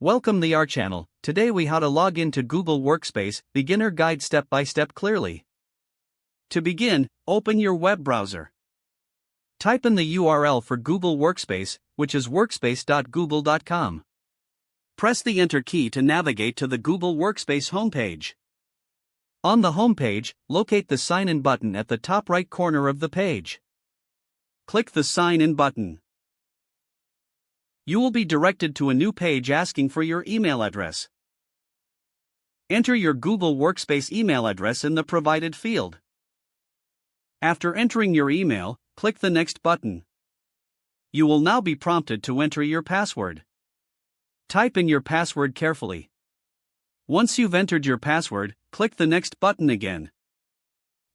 Welcome to our channel. Today we how to log into Google Workspace, beginner guide step by step clearly. To begin, open your web browser. Type in the URL for Google Workspace, which is workspace.google.com. Press the Enter key to navigate to the Google Workspace homepage. On the homepage, locate the Sign In button at the top right corner of the page. Click the Sign In button. You will be directed to a new page asking for your email address. Enter your Google Workspace email address in the provided field. After entering your email, click the Next button. You will now be prompted to enter your password. Type in your password carefully. Once you've entered your password, click the Next button again.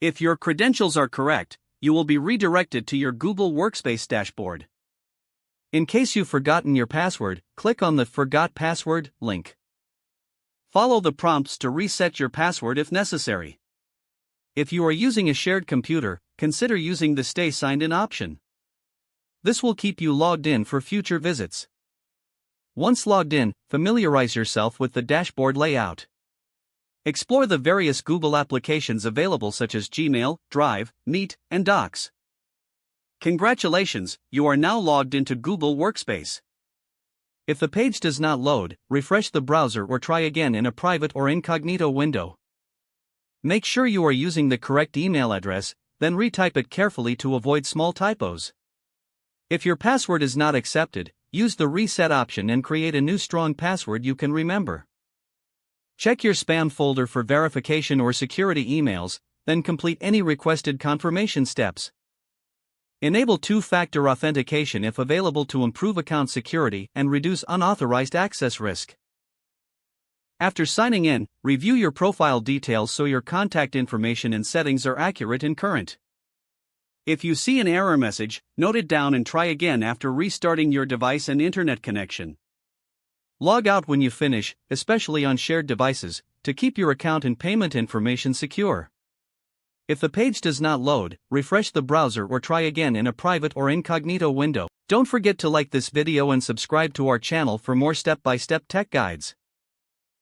If your credentials are correct, you will be redirected to your Google Workspace dashboard. In case you've forgotten your password, click on the Forgot Password link. Follow the prompts to reset your password if necessary. If you are using a shared computer, consider using the Stay Signed In option. This will keep you logged in for future visits. Once logged in, familiarize yourself with the dashboard layout. Explore the various Google applications available such as Gmail, Drive, Meet, and Docs. Congratulations, you are now logged into Google Workspace. If the page does not load, refresh the browser or try again in a private or incognito window. Make sure you are using the correct email address, then retype it carefully to avoid small typos. If your password is not accepted, use the Reset option and create a new strong password you can remember. Check your spam folder for verification or security emails, then complete any requested confirmation steps. Enable two-factor authentication if available to improve account security and reduce unauthorized access risk. After signing in, review your profile details so your contact information and settings are accurate and current. If you see an error message, note it down and try again after restarting your device and internet connection. Log out when you finish, especially on shared devices, to keep your account and payment information secure. If the page does not load, refresh the browser or try again in a private or incognito window. Don't forget to like this video and subscribe to our channel for more step-by-step tech guides.